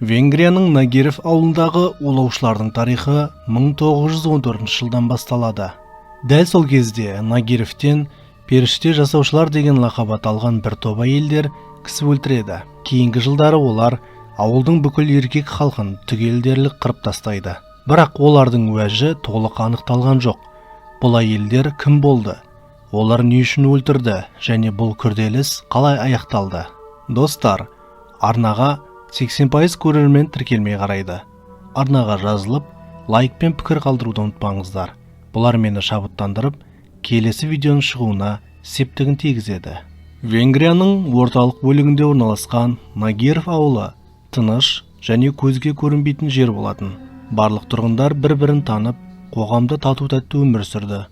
Венгрияның Нагирев ауылындағы улаушылардың тарихы 1914 жылдан басталады. Дәл сол кезде Нагиревтен періште жасаушылар деген лақап алған бір топ әйелдер кісі өлтіреді. Кейінгі жылдары олар ауылдың бүкіл еркек халқын түгел дерлік қырып тастайды. Бірақ олардың уәжі толық анықталған жоқ. Бұл әйелдер кім болды? Олар не үшін өлтірді және бұл күрделі іс қалай аяқталды? Достар, арнаға 80% көрермен тіркелмей қарайды. Арнаға жазылып, лайк пен пікір қалдыруды ұмытпаңыздар. Бұлар мені шабыттандырып, келесі видеоның шығуына септігін тигізеді. Венгрияның орталық бөлігінде орналасқан Нагирев ауылы тыныш және көзге көрінбейтін жер болатын. Барлық тұрғындар бір-бірін танып, қоғамда тату-тәтті өмір сүрді.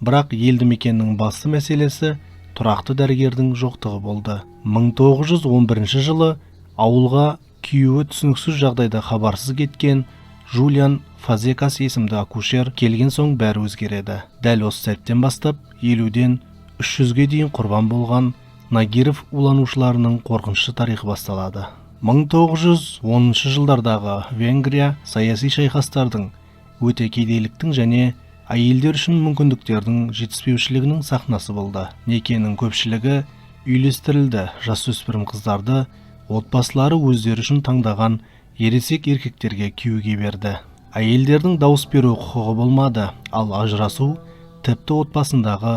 Бірақ елді мекеннің басты мәселесі тұрақты дәрігердің жоқтығы болды. 1911 жылы ауылға күйеуі түсініксіз жағдайда хабарсыз кеткен Жулиан Фазекас есімді акушер келген соң бәрі өзгереді. Дәл осы сәттен бастап 50-ден 300-ге дейін құрбан болған Нагирев уланушыларының қорқынышты тарихы басталады. 1910 жылдардағы Венгрия саяси шайқастардың, өте кедейліктің және әйелдер үшін мүмкіндіктердің жетіспеушілігінің сахнасы болды. Некенің көпшілігі үйлестірілді. Жасөспірім қыздарды отбасылары өздері үшін таңдаған ересек еркектерге күйеуге берді. Әйелдердің дауыс беру құқығы болмады, ал ажырасу тіпті отбасындағы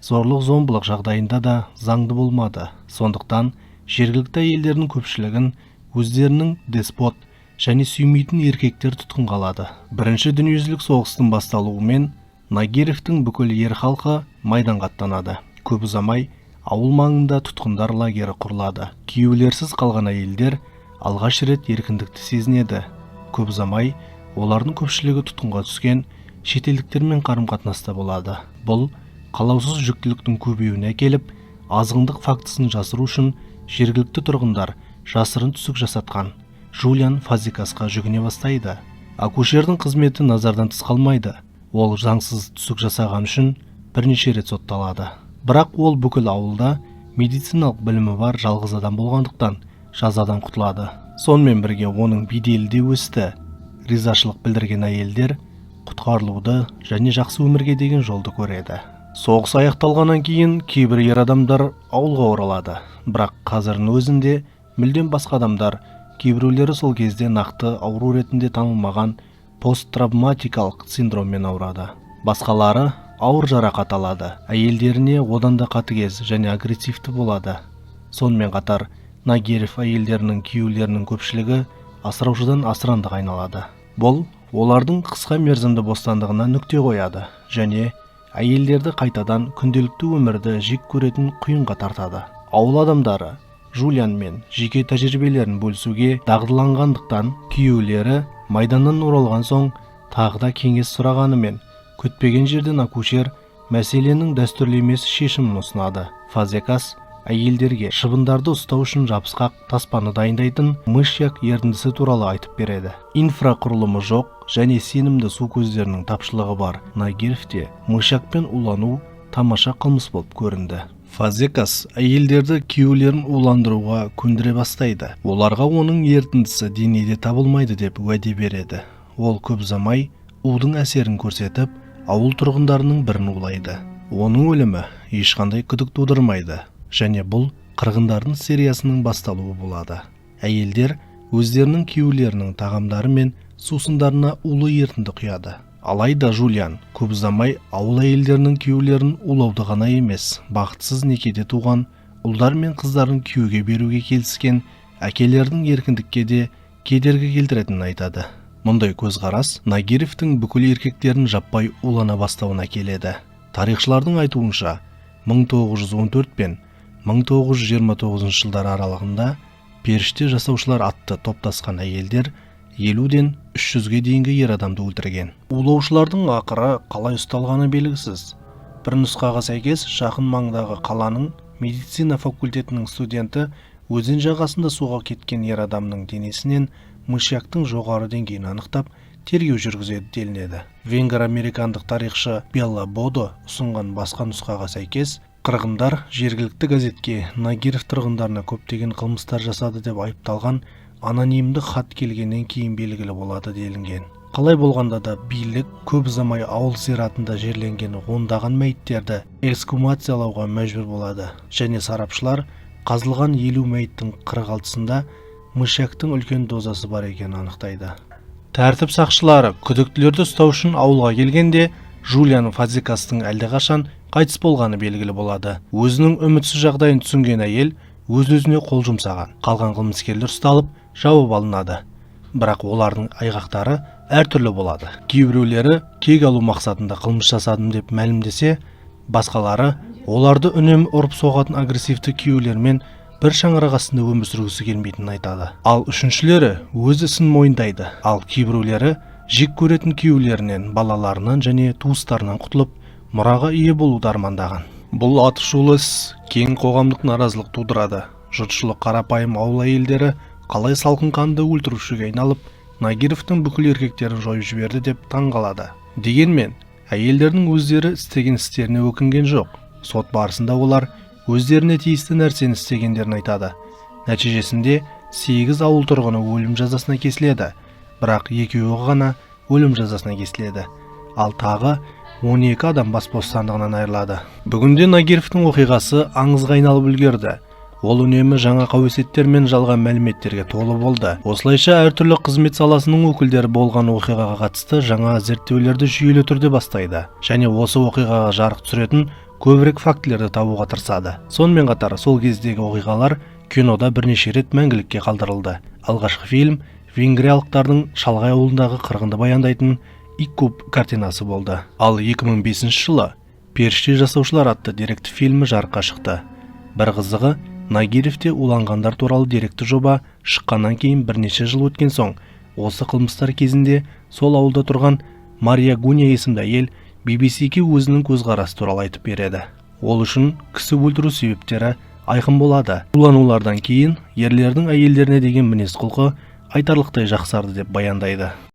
зорлық-зомбылық жағдайында да заңды болмады. Сондықтан жергілікті әйелдердің көпшілігін өздерінің деспот және сүймейтін еркектер тұтқынға алады. Бірінші дүниежүзілік соғыстың басталуымен Нагиревтің бүкіл ер халқы майданға аттанады. Көп ұзамай ауыл маңында тұтқындар лагері құрылады. Күйеулерсіз қалған әйелдер алғаш рет еркіндікті сезінеді. Көп ұзамай олардың көпшілігі тұтқынға түскен шетелдіктермен қарым-қатынаста болады. Бұл қалаусыз жүктіліктің көбеюіне әкеліп, азғындық фактісін жасыру үшін жергілікті тұрғындар жасырын түсік жасатқан Жулиан Фазекасқа жүгіне бастайды. Акушердің қызметі назардан тыс қалмайды. Ол заңсыз түсік жасаған үшін бірнеше рет сотталады. Бірақ ол бүкіл ауылда медициналық білімі бар жалғыз адам болғандықтан жазадан құтылады. Сонымен бірге оның беделі де өсті. Ризашылық білдірген әйелдер құтқарылуды және жақсы өмірге деген жолды көреді. Соғыс аяқталғаннан кейін кейбір ер адамдар ауылға оралады. Бірақ қазірдің өзінде мүлдем басқа адамдар, кейбіреулері сол кезде нақты ауру ретінде танылмаған посттравматикалық синдроммен ауырады. Басқалары ауыр жарақат алады. Әйелдеріне одан да қатыгез және агрессивті болады. Сонымен қатар Нагирев әйелдерінің күйеулерінің көпшілігі асыраушыдан асырандыға айналады. Бұл олардың қысқа мерзімді бостандығына нүкте қояды және әйелдерді қайтадан күнделікті өмірді жек көретін құйынға тартады. Ауыл адамдары Жулианмен жеке тәжірибелерін бөлісуге дағдыланғандықтан күйеулері майданнан оралған соң тағы да кеңес сұрағанымен күтпеген жерден акушер мәселенің дәстүрлі емес шешімін ұсынады. Фазекас әйелдерге шыбындарды ұстау үшін жабысқақ таспаны дайындайтын мышьяк ерітіндісі туралы айтып береді. Инфрақұрылымы жоқ және сенімді су көздерінің тапшылығы бар Нагиревте мышьякпен улану тамаша қылмыс болып көрінді. Фазекас әйелдерді күйеулерін уландыруға көндіре бастайды. Оларға оның ерітіндісі денеде табылмайды деп уәде береді. Ол көп ұзамай удың әсерін көрсетіп, ауыл тұрғындарының бірін улайды. Оның өлімі ешқандай күдік тудырмайды және бұл қырғындардың сериясының басталуы болады. Әйелдер өздерінің күйеулерінің тағамдары мен сусындарына улы ерітінді құяды. Алайда Жулиан көп ұзамай ауыл әйелдерінің күйеулерін улауды ғана емес, бақытсыз некеде туған ұлдар мен қыздарын күйеуге беруге келіскен әкелердің еркіндікке де кедергі келтіретінін айтады. Мұндай көзқарас Нагиревтің бүкіл еркектерін жаппай улана бастауына келеді. Тарихшылардың айтуынша 1914 пен 1929 жылдар аралығында періште жасаушылар атты топтасқан әйелдер 50-ден 300-ге дейінгі ер адамды өлтірген. Улаушылардың ақыры қалай ұсталғаны белгісіз. Бір нұсқаға сәйкес жақын маңдағы қаланың медицина факультетінің студенті өзен жағасында суға кеткен ер адамның денесінен мышьяктың жоғары деңгейін анықтап тергеу жүргізеді делінеді. Венгр-американдық тарихшы Белла Бодо ұсынған басқа нұсқаға сәйкес қырғындар жергілікті газетке Нагирев тұрғындарына көптеген қылмыстар жасады деп айыпталған анонимді хат келгеннен кейін белгілі болады делінген. Қалай болғанда да билік көп ұзамай ауыл зиратында жерленген ондаған мәйіттерді эксгумациялауға мәжбүр болады және сарапшылар қазылған 50 мәйіттің 46-сында мышьяктың үлкен дозасы бар екенін анықтайды. Тәртіп сақшылары күдіктілерді ұстау үшін ауылға келгенде Жулиан Фазекастың әлдеқашан қайтыс болғаны белгілі болады. Өзінің үмітсіз жағдайын түсінген әйел өз-өзіне қол жұмсаған. Қалған қылмыскерлер ұсталып, жауап алынады. Бірақ олардың айғақтары әртүрлі болады. Кейбіреулері кек алу мақсатында қылмыс жасадым деп мәлімдесе, басқалары оларды үнемі ұрып соғатын агрессивті күйеулермен бір шаңырақ астында өмір сүргісі келмейтінін айтады. Ал үшіншілері өз ісін мойындайды. Ал кейбіреулері жек көретін күйеулерінен, балаларынан және туыстарынан құтылып, мұраға ие болуды армандаған. Бұл атышулы іс кең қоғамдық наразылық тудырады. Жұртшылық қарапайым ауыл әйелдері қалай салқын қанды өлтірушіге айналып, Нагировтың бүкіл еркектерін жойып жіберді деп таңғалады. Дегенмен, әйелдердің өздері істеген істеріне өкінген жоқ. Сот барысында олар өздеріне тиісті нәрсені істегендерін айтады. Нәтижесінде 8 ауыл тұрғыны өлім жазасына кесіледі, бірақ 2-і ғана өлім жазасына кесіледі. Ал тағы 12 адам бас бостандығынан айырылады. Бүгінде Нагировтың оқиғасы аңызға айналып үлгерді. Ол үнемі жаңа қауесеттер мен жалған мәліметтерге толы болды. Осылайша әртүрлі қызмет саласының өкілдері болған оқиғаға қатысты жаңа зерттеулерді жүйелі түрде бастайды және осы оқиғаға жарық түсіретін көбірек фактілерді табуға тырысады. Сонымен қатар сол кездегі оқиғалар кинода бірнеше рет мәңгілікке қалдырылды. Алғашқы фильм венгриялықтардың шалғай ауылындағы қырғынды баяндайтын Иккуб картинасы болды. Ал 2005 жылы Періште жасаушылар атты деректі фильмі жарыққа шықты. Бір қызығы, Нагировте уланғандар туралы деректі жоба шыққаннан кейін бірнеше жыл өткен соң, осы қылмыстар кезінде сол ауылда тұрған Мария Гуня есімді әйел BBC-ге өзінің көзқарасы туралы айтып береді. Ол үшін кісі өлтіру себептері айқын болады. Уланулардан кейін ерлердің әйелдеріне деген мінез құлқы айтарлықтай жақсарды деп баяндайды.